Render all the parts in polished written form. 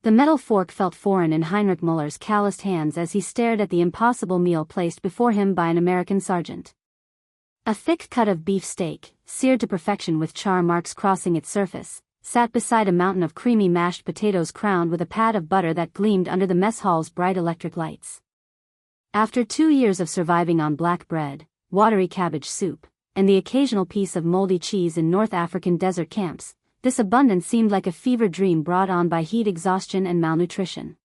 The metal fork felt foreign in Heinrich Müller's calloused hands as he stared at the impossible meal placed before him by an American sergeant. A thick cut of beef steak, seared to perfection with char marks crossing its surface, sat beside a mountain of creamy mashed potatoes crowned with a pat of butter that gleamed under the mess hall's bright electric lights. After 2 years of surviving on black bread, watery cabbage soup, and the occasional piece of moldy cheese in North African desert camps, this abundance seemed like a fever dream brought on by heat exhaustion and malnutrition.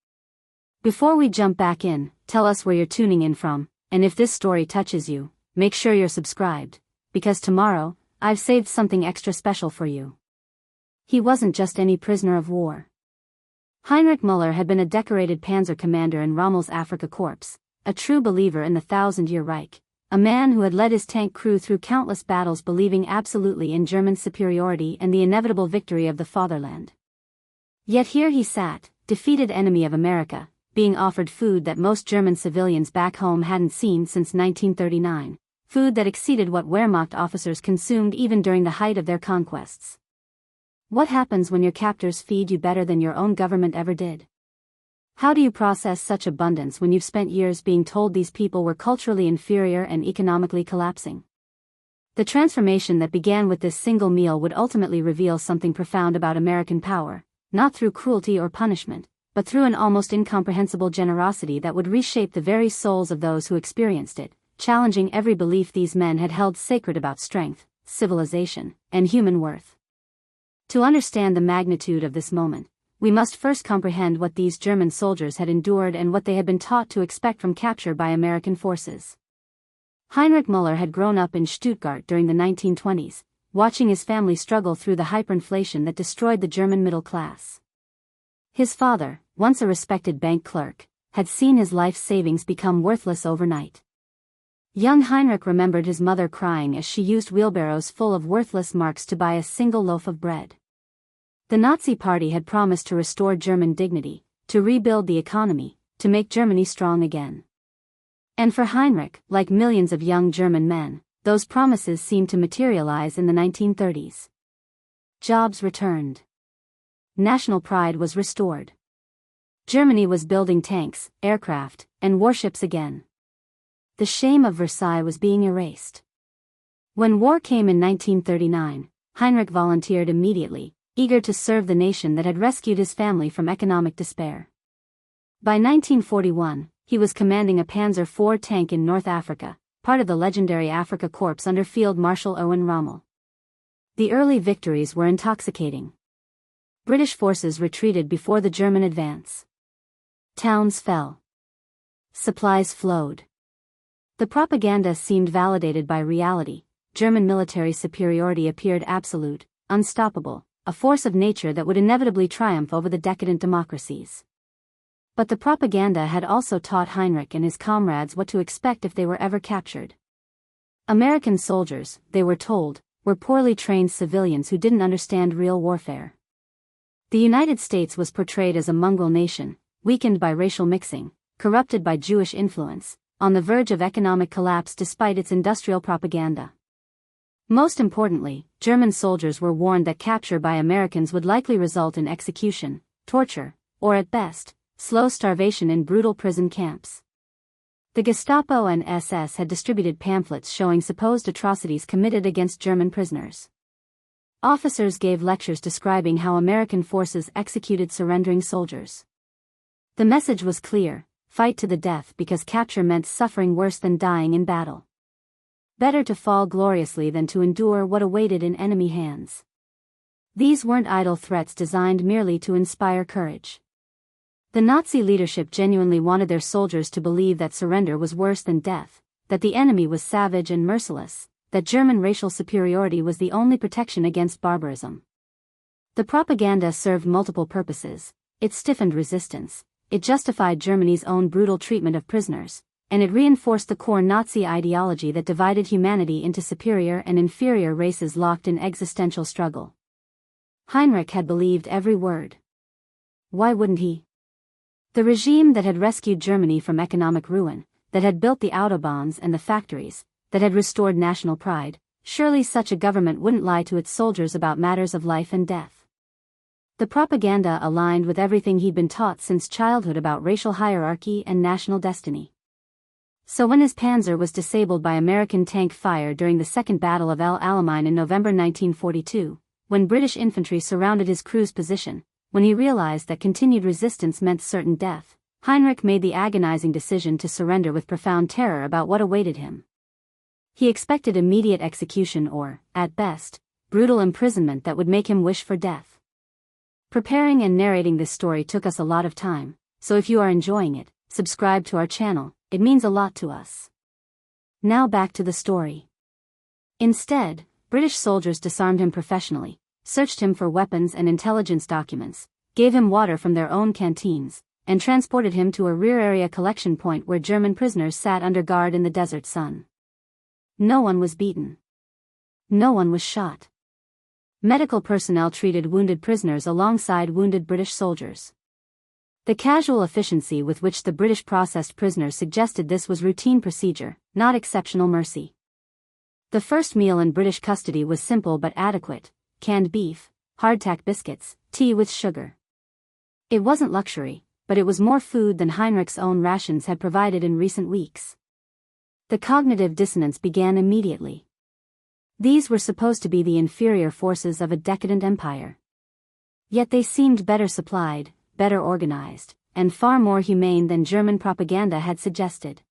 Before we jump back in, tell us where you're tuning in from, and if this story touches you, make sure you're subscribed, because tomorrow, I've saved something extra special for you. He wasn't just any prisoner of war. Heinrich Müller had been a decorated Panzer commander in Rommel's Afrika Korps, a true believer in the Thousand-Year Reich, a man who had led his tank crew through countless battles believing absolutely in German superiority and the inevitable victory of the fatherland. Yet here he sat, defeated enemy of America, being offered food that most German civilians back home hadn't seen since 1939, food that exceeded what Wehrmacht officers consumed even during the height of their conquests. What happens when your captors feed you better than your own government ever did? How do you process such abundance when you've spent years being told these people were culturally inferior and economically collapsing? The transformation that began with this single meal would ultimately reveal something profound about American power, not through cruelty or punishment, but through an almost incomprehensible generosity that would reshape the very souls of those who experienced it, challenging every belief these men had held sacred about strength, civilization, and human worth. To understand the magnitude of this moment, we must first comprehend what these German soldiers had endured and what they had been taught to expect from capture by American forces. Heinrich Müller had grown up in Stuttgart during the 1920s, watching his family struggle through the hyperinflation that destroyed the German middle class. His father, once a respected bank clerk, had seen his life savings become worthless overnight. Young Heinrich remembered his mother crying as she used wheelbarrows full of worthless marks to buy a single loaf of bread. The Nazi Party had promised to restore German dignity, to rebuild the economy, to make Germany strong again. And for Heinrich, like millions of young German men, those promises seemed to materialize in the 1930s. Jobs returned. National pride was restored. Germany was building tanks, aircraft, and warships again. The shame of Versailles was being erased. When war came in 1939, Heinrich volunteered immediately, eager to serve the nation that had rescued his family from economic despair. By 1941, he was commanding a Panzer IV tank in North Africa, part of the legendary Afrika Korps under Field Marshal Owen Rommel. The early victories were intoxicating. British forces retreated before the German advance. Towns fell. Supplies flowed. The propaganda seemed validated by reality. German military superiority appeared absolute, unstoppable, a force of nature that would inevitably triumph over the decadent democracies. But the propaganda had also taught Heinrich and his comrades what to expect if they were ever captured. American soldiers, they were told, were poorly trained civilians who didn't understand real warfare. The United States was portrayed as a mongrel nation, weakened by racial mixing, corrupted by Jewish influence, on the verge of economic collapse despite its industrial propaganda. Most importantly, German soldiers were warned that capture by Americans would likely result in execution, torture, or at best, slow starvation in brutal prison camps. The Gestapo and SS had distributed pamphlets showing supposed atrocities committed against German prisoners. Officers gave lectures describing how American forces executed surrendering soldiers. The message was clear: fight to the death because capture meant suffering worse than dying in battle. Better to fall gloriously than to endure what awaited in enemy hands. These weren't idle threats designed merely to inspire courage. The Nazi leadership genuinely wanted their soldiers to believe that surrender was worse than death, that the enemy was savage and merciless, that German racial superiority was the only protection against barbarism. The propaganda served multiple purposes. It stiffened resistance, it justified Germany's own brutal treatment of prisoners, and it reinforced the core Nazi ideology that divided humanity into superior and inferior races locked in existential struggle. Heinrich had believed every word. Why wouldn't he? The regime that had rescued Germany from economic ruin, that had built the autobahns and the factories, that had restored national pride, surely such a government wouldn't lie to its soldiers about matters of life and death. The propaganda aligned with everything he'd been taught since childhood about racial hierarchy and national destiny. So when his Panzer was disabled by American tank fire during the Second Battle of El Alamein in November 1942, when British infantry surrounded his crew's position, when he realized that continued resistance meant certain death, Heinrich made the agonizing decision to surrender with profound terror about what awaited him. He expected immediate execution or, at best, brutal imprisonment that would make him wish for death. Preparing and narrating this story took us a lot of time, so if you are enjoying it, subscribe to our channel, it means a lot to us. Now back to the story. Instead, British soldiers disarmed him professionally, searched him for weapons and intelligence documents, gave him water from their own canteens, and transported him to a rear area collection point where German prisoners sat under guard in the desert sun. No one was beaten. No one was shot. Medical personnel treated wounded prisoners alongside wounded British soldiers. The casual efficiency with which the British processed prisoners suggested this was routine procedure, not exceptional mercy. The first meal in British custody was simple but adequate: canned beef, hardtack biscuits, tea with sugar. It wasn't luxury, but it was more food than Heinrich's own rations had provided in recent weeks. The cognitive dissonance began immediately. These were supposed to be the inferior forces of a decadent empire. Yet they seemed better supplied, better organized, and far more humane than German propaganda had suggested.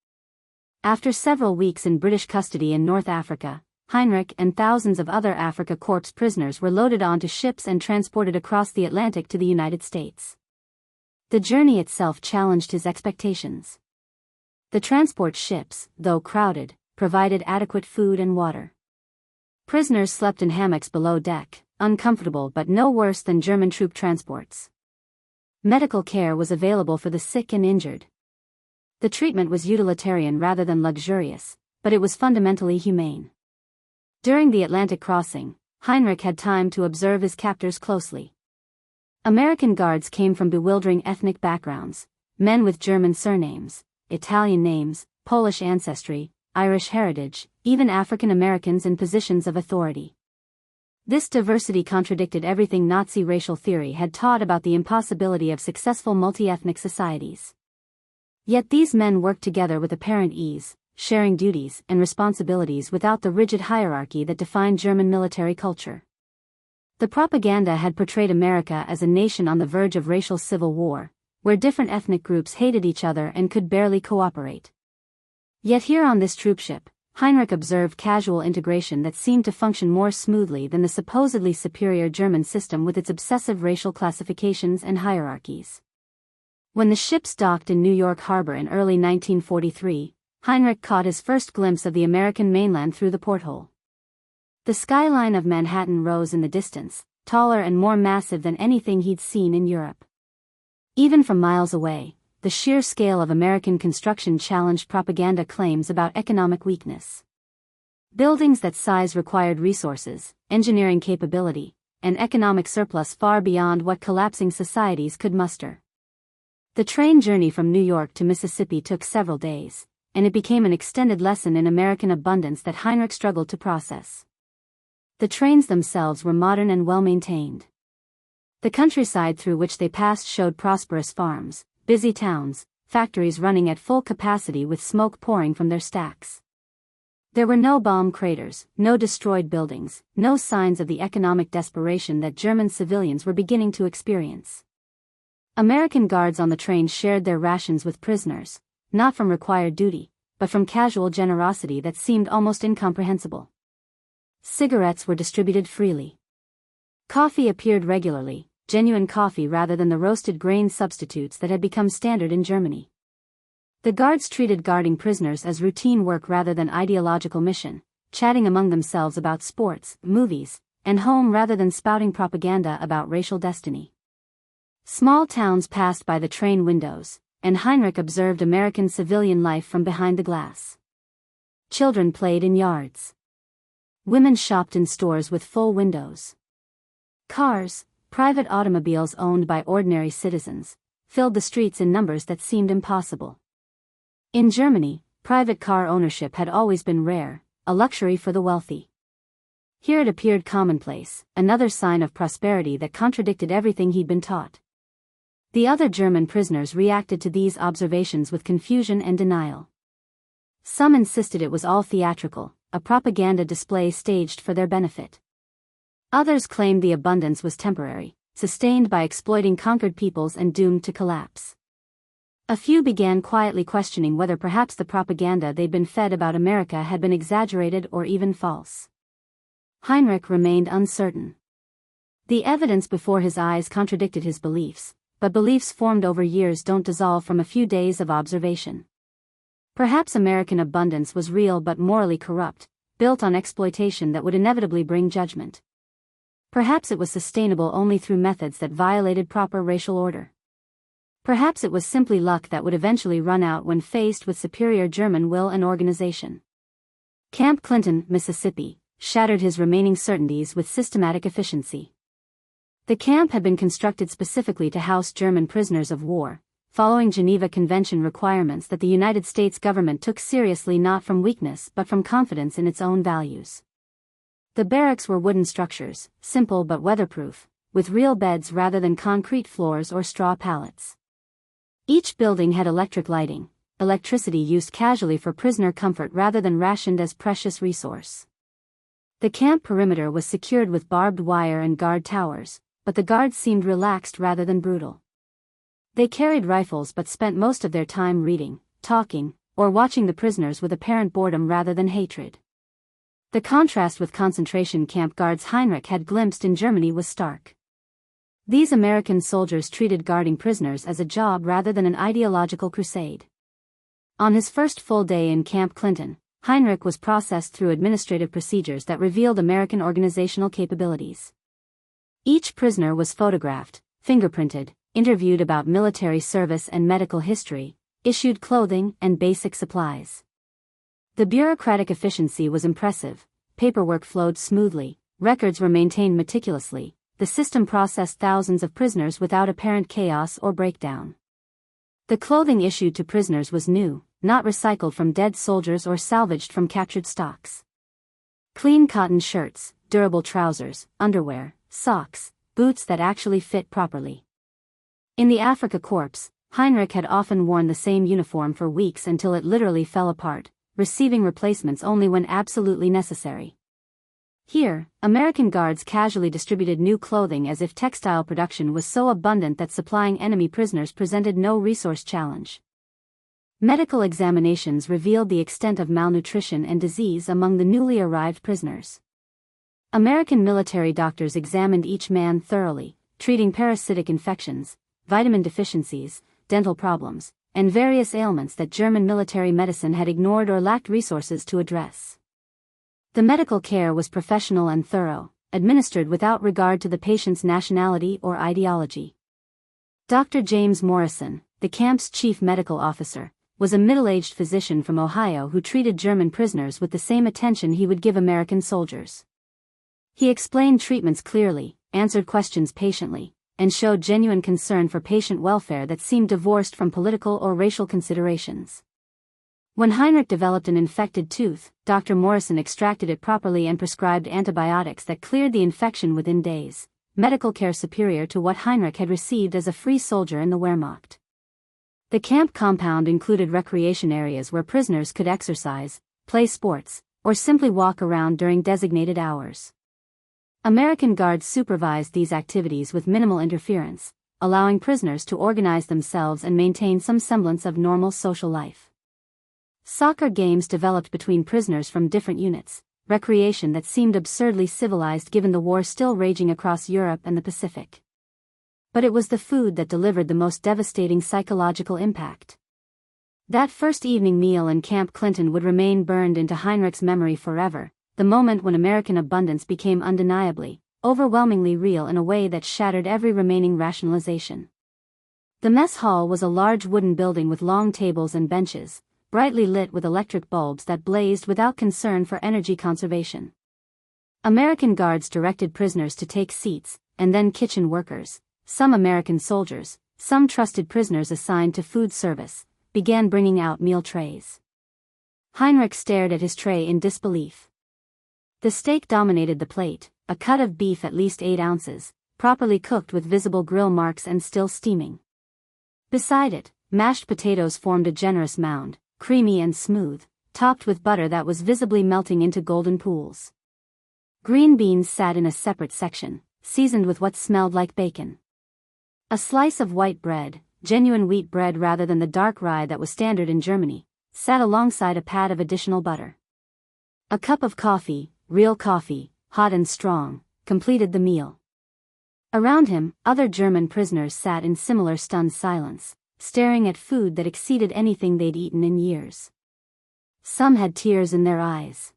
After several weeks in British custody in North Africa, Heinrich and thousands of other Afrika Korps prisoners were loaded onto ships and transported across the Atlantic to the United States. The journey itself challenged his expectations. The transport ships, though crowded, provided adequate food and water. Prisoners slept in hammocks below deck, uncomfortable but no worse than German troop transports. Medical care was available for the sick and injured. The treatment was utilitarian rather than luxurious, but it was fundamentally humane. During the Atlantic crossing, Heinrich had time to observe his captors closely. American guards came from bewildering ethnic backgrounds: men with German surnames, Italian names, Polish ancestry, Irish heritage, even African Americans in positions of authority. This diversity contradicted everything Nazi racial theory had taught about the impossibility of successful multi-ethnic societies. Yet these men worked together with apparent ease, sharing duties and responsibilities without the rigid hierarchy that defined German military culture. The propaganda had portrayed America as a nation on the verge of racial civil war, where different ethnic groups hated each other and could barely cooperate. Yet here on this troopship, Heinrich observed casual integration that seemed to function more smoothly than the supposedly superior German system with its obsessive racial classifications and hierarchies. When the ships docked in New York Harbor in early 1943, Heinrich caught his first glimpse of the American mainland through the porthole. The skyline of Manhattan rose in the distance, taller and more massive than anything he'd seen in Europe. Even from miles away, the sheer scale of American construction challenged propaganda claims about economic weakness. Buildings that size required resources, engineering capability, and economic surplus far beyond what collapsing societies could muster. The train journey from New York to Mississippi took several days, and it became an extended lesson in American abundance that Heinrich struggled to process. The trains themselves were modern and well-maintained. The countryside through which they passed showed prosperous farms, busy towns, factories running at full capacity with smoke pouring from their stacks. There were no bomb craters, no destroyed buildings, no signs of the economic desperation that German civilians were beginning to experience. American guards on the train shared their rations with prisoners, not from required duty, but from casual generosity that seemed almost incomprehensible. Cigarettes were distributed freely. Coffee appeared regularly, genuine coffee rather than the roasted grain substitutes that had become standard in Germany. The guards treated guarding prisoners as routine work rather than ideological mission, chatting among themselves about sports, movies, and home rather than spouting propaganda about racial destiny. Small towns passed by the train windows, and Heinrich observed American civilian life from behind the glass. Children played in yards. Women shopped in stores with full windows. Cars, private automobiles owned by ordinary citizens, filled the streets in numbers that seemed impossible. In Germany, private car ownership had always been rare, a luxury for the wealthy. Here it appeared commonplace, another sign of prosperity that contradicted everything he'd been taught. The other German prisoners reacted to these observations with confusion and denial. Some insisted it was all theatrical, a propaganda display staged for their benefit. Others claimed the abundance was temporary, sustained by exploiting conquered peoples and doomed to collapse. A few began quietly questioning whether perhaps the propaganda they'd been fed about America had been exaggerated or even false. Heinrich remained uncertain. The evidence before his eyes contradicted his beliefs, but beliefs formed over years don't dissolve from a few days of observation. Perhaps American abundance was real but morally corrupt, built on exploitation that would inevitably bring judgment. Perhaps it was sustainable only through methods that violated proper racial order. Perhaps it was simply luck that would eventually run out when faced with superior German will and organization. Camp Clinton, Mississippi, shattered his remaining certainties with systematic efficiency. The camp had been constructed specifically to house German prisoners of war, following Geneva Convention requirements that the United States government took seriously not from weakness but from confidence in its own values. The barracks were wooden structures, simple but weatherproof, with real beds rather than concrete floors or straw pallets. Each building had electric lighting, electricity used casually for prisoner comfort rather than rationed as precious resource. The camp perimeter was secured with barbed wire and guard towers, but the guards seemed relaxed rather than brutal. They carried rifles but spent most of their time reading, talking, or watching the prisoners with apparent boredom rather than hatred. The contrast with concentration camp guards Heinrich had glimpsed in Germany was stark. These American soldiers treated guarding prisoners as a job rather than an ideological crusade. On his first full day in Camp Clinton, Heinrich was processed through administrative procedures that revealed American organizational capabilities. Each prisoner was photographed, fingerprinted, interviewed about military service and medical history, issued clothing and basic supplies. The bureaucratic efficiency was impressive, paperwork flowed smoothly, records were maintained meticulously, the system processed thousands of prisoners without apparent chaos or breakdown. The clothing issued to prisoners was new, not recycled from dead soldiers or salvaged from captured stocks. Clean cotton shirts, durable trousers, underwear, socks, boots that actually fit properly. In the Afrika Korps, Heinrich had often worn the same uniform for weeks until it literally fell apart, receiving replacements only when absolutely necessary. Here, American guards casually distributed new clothing as if textile production was so abundant that supplying enemy prisoners presented no resource challenge. Medical examinations revealed the extent of malnutrition and disease among the newly arrived prisoners. American military doctors examined each man thoroughly, treating parasitic infections, vitamin deficiencies, dental problems, and various ailments that German military medicine had ignored or lacked resources to address. The medical care was professional and thorough, administered without regard to the patient's nationality or ideology. Dr. James Morrison, the camp's chief medical officer, was a middle-aged physician from Ohio who treated German prisoners with the same attention he would give American soldiers. He explained treatments clearly, answered questions patiently, and showed genuine concern for patient welfare that seemed divorced from political or racial considerations. When Heinrich developed an infected tooth, Dr. Morrison extracted it properly and prescribed antibiotics that cleared the infection within days, medical care superior to what Heinrich had received as a free soldier in the Wehrmacht. The camp compound included recreation areas where prisoners could exercise, play sports, or simply walk around during designated hours. American guards supervised these activities with minimal interference, allowing prisoners to organize themselves and maintain some semblance of normal social life. Soccer games developed between prisoners from different units, recreation that seemed absurdly civilized given the war still raging across Europe and the Pacific. But it was the food that delivered the most devastating psychological impact. That first evening meal in Camp Clinton would remain burned into Heinrich's memory forever, the moment when American abundance became undeniably, overwhelmingly real in a way that shattered every remaining rationalization. The mess hall was a large wooden building with long tables and benches, brightly lit with electric bulbs that blazed without concern for energy conservation. American guards directed prisoners to take seats, and then kitchen workers, some American soldiers, some trusted prisoners assigned to food service, began bringing out meal trays. Heinrich stared at his tray in disbelief. The steak dominated the plate, a cut of beef at least 8 ounces, properly cooked with visible grill marks and still steaming. Beside it, mashed potatoes formed a generous mound, creamy and smooth, topped with butter that was visibly melting into golden pools. Green beans sat in a separate section, seasoned with what smelled like bacon. A slice of white bread, genuine wheat bread rather than the dark rye that was standard in Germany, sat alongside a pat of additional butter. A cup of coffee, real coffee, hot and strong, completed the meal. Around him, other German prisoners sat in similar stunned silence, staring at food that exceeded anything they'd eaten in years. Some had tears in their eyes.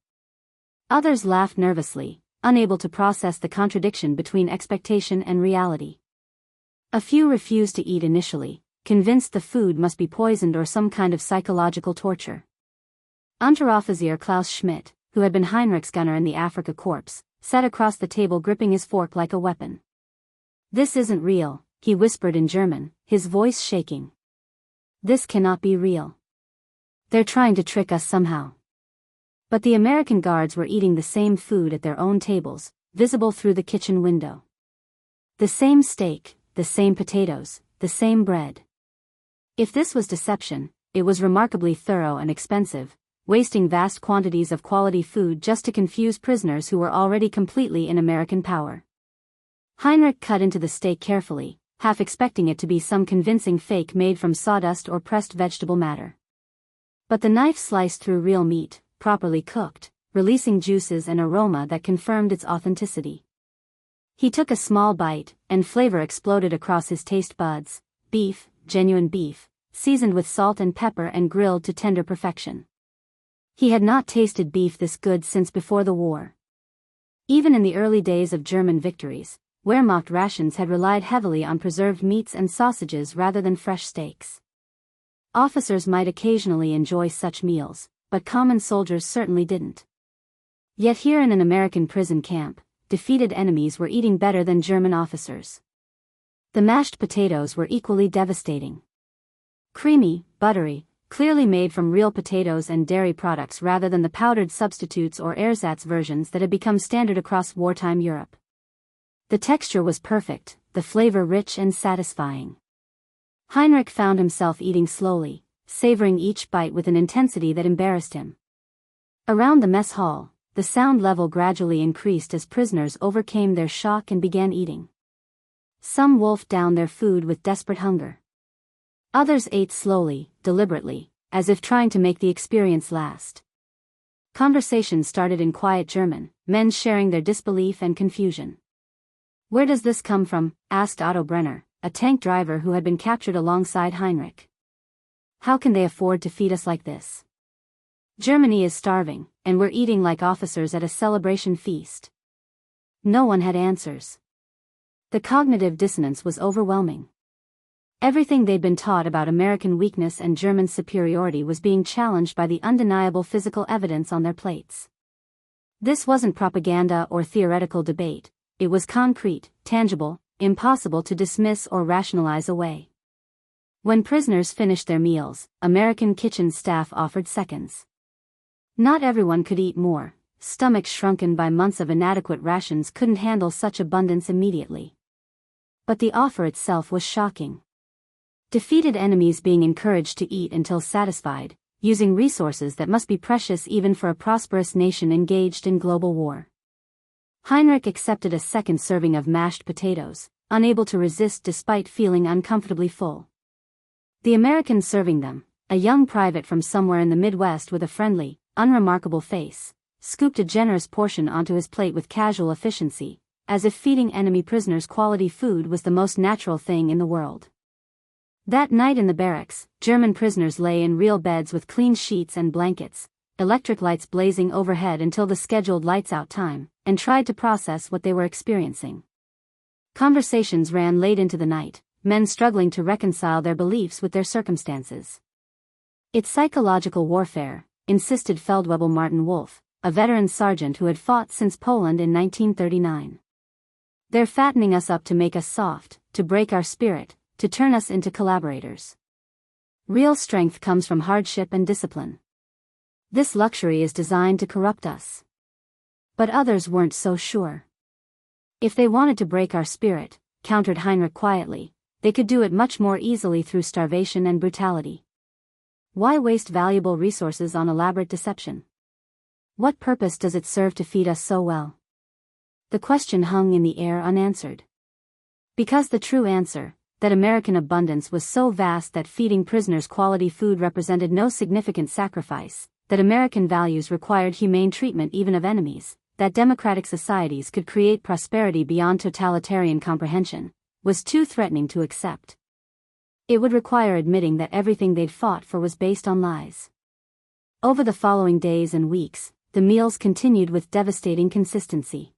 Others laughed nervously, unable to process the contradiction between expectation and reality. A few refused to eat initially, convinced the food must be poisoned or some kind of psychological torture. Unteroffizier Klaus Schmidt, who had been Heinrich's gunner in the Afrika Korps, sat across the table gripping his fork like a weapon. "This isn't real," he whispered in German, his voice shaking. "This cannot be real. They're trying to trick us somehow." But the American guards were eating the same food at their own tables, visible through the kitchen window. The same steak, the same potatoes, the same bread. If this was deception, it was remarkably thorough and expensive, wasting vast quantities of quality food just to confuse prisoners who were already completely in American power. Heinrich cut into the steak carefully, half expecting it to be some convincing fake made from sawdust or pressed vegetable matter. But the knife sliced through real meat, properly cooked, releasing juices and aroma that confirmed its authenticity. He took a small bite, and flavor exploded across his taste buds. Beef, genuine beef, seasoned with salt and pepper and grilled to tender perfection. He had not tasted beef this good since before the war. Even in the early days of German victories, Wehrmacht rations had relied heavily on preserved meats and sausages rather than fresh steaks. Officers might occasionally enjoy such meals, but common soldiers certainly didn't. Yet here in an American prison camp, defeated enemies were eating better than German officers. The mashed potatoes were equally devastating. Creamy, buttery, clearly made from real potatoes and dairy products rather than the powdered substitutes or ersatz versions that had become standard across wartime Europe. The texture was perfect, the flavor rich and satisfying. Heinrich found himself eating slowly, savoring each bite with an intensity that embarrassed him. Around the mess hall, the sound level gradually increased as prisoners overcame their shock and began eating. Some wolfed down their food with desperate hunger. Others ate slowly, deliberately, as if trying to make the experience last. Conversations started in quiet German, men sharing their disbelief and confusion. "Where does this come from?" asked Otto Brenner, a tank driver who had been captured alongside Heinrich. "How can they afford to feed us like this? Germany is starving, and we're eating like officers at a celebration feast." No one had answers. The cognitive dissonance was overwhelming. Everything they'd been taught about American weakness and German superiority was being challenged by the undeniable physical evidence on their plates. This wasn't propaganda or theoretical debate, it was concrete, tangible, impossible to dismiss or rationalize away. When prisoners finished their meals, American kitchen staff offered seconds. Not everyone could eat more. Stomachs shrunken by months of inadequate rations couldn't handle such abundance immediately. But the offer itself was shocking. Defeated enemies being encouraged to eat until satisfied, using resources that must be precious even for a prosperous nation engaged in global war. Heinrich accepted a second serving of mashed potatoes, unable to resist despite feeling uncomfortably full. The American serving them, a young private from somewhere in the Midwest with a friendly, unremarkable face, scooped a generous portion onto his plate with casual efficiency, as if feeding enemy prisoners quality food was the most natural thing in the world. That night in the barracks, German prisoners lay in real beds with clean sheets and blankets, electric lights blazing overhead until the scheduled lights-out time, and tried to process what they were experiencing. Conversations ran late into the night, men struggling to reconcile their beliefs with their circumstances. "It's psychological warfare," insisted Feldwebel Martin Wolf, a veteran sergeant who had fought since Poland in 1939. "They're fattening us up to make us soft, to break our spirit, to turn us into collaborators. Real strength comes from hardship and discipline. This luxury is designed to corrupt us." But others weren't so sure. If they wanted to break our spirit, countered Heinrich quietly, they could do it much more easily through starvation and brutality. Why waste valuable resources on elaborate deception? What purpose does it serve to feed us so well? The question hung in the air unanswered. Because the true answer, that American abundance was so vast that feeding prisoners quality food represented no significant sacrifice, that American values required humane treatment even of enemies, that democratic societies could create prosperity beyond totalitarian comprehension, was too threatening to accept. It would require admitting that everything they'd fought for was based on lies. Over the following days and weeks, the meals continued with devastating consistency.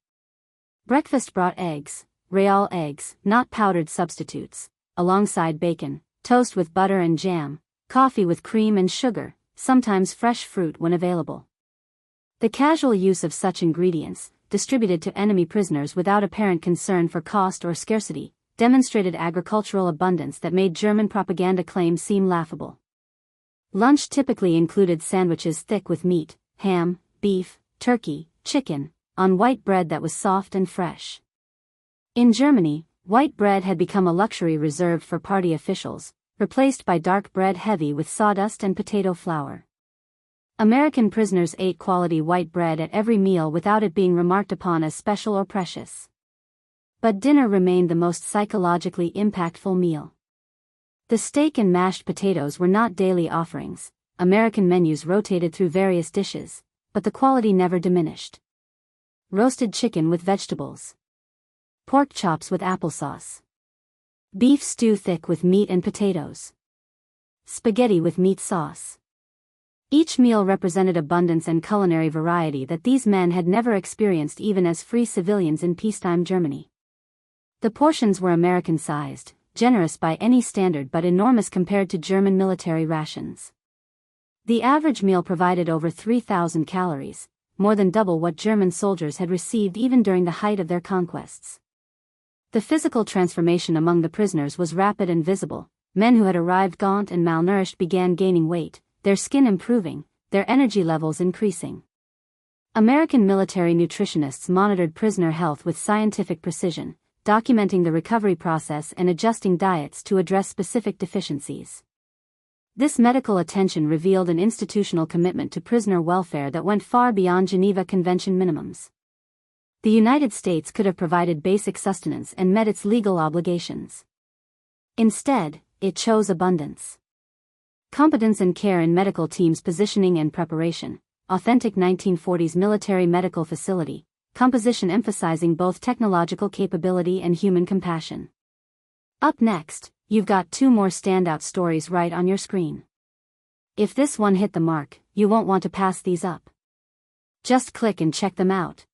Breakfast brought eggs, real eggs, not powdered substitutes, alongside bacon, toast with butter and jam, coffee with cream and sugar, sometimes fresh fruit when available. The casual use of such ingredients, distributed to enemy prisoners without apparent concern for cost or scarcity, demonstrated agricultural abundance that made German propaganda claims seem laughable. Lunch typically included sandwiches thick with meat, ham, beef, turkey, chicken, on white bread that was soft and fresh. In Germany, white bread had become a luxury reserved for party officials, replaced by dark bread heavy with sawdust and potato flour. American prisoners ate quality white bread at every meal without it being remarked upon as special or precious. But dinner remained the most psychologically impactful meal. The steak and mashed potatoes were not daily offerings. American menus rotated through various dishes, but the quality never diminished. Roasted chicken with vegetables. Pork chops with applesauce. Beef stew thick with meat and potatoes. Spaghetti with meat sauce. Each meal represented abundance and culinary variety that these men had never experienced even as free civilians in peacetime Germany. The portions were American-sized, generous by any standard but enormous compared to German military rations. The average meal provided over 3,000 calories, more than double what German soldiers had received even during the height of their conquests. The physical transformation among the prisoners was rapid and visible. Men who had arrived gaunt and malnourished began gaining weight, their skin improving, their energy levels increasing. American military nutritionists monitored prisoner health with scientific precision, documenting the recovery process and adjusting diets to address specific deficiencies. This medical attention revealed an institutional commitment to prisoner welfare that went far beyond Geneva Convention minimums. The United States could have provided basic sustenance and met its legal obligations. Instead, it chose abundance. Competence and care in medical teams positioning and preparation, authentic 1940s military medical facility, composition emphasizing both technological capability and human compassion. Up next, you've got two more standout stories right on your screen. If this one hit the mark, you won't want to pass these up. Just click and check them out.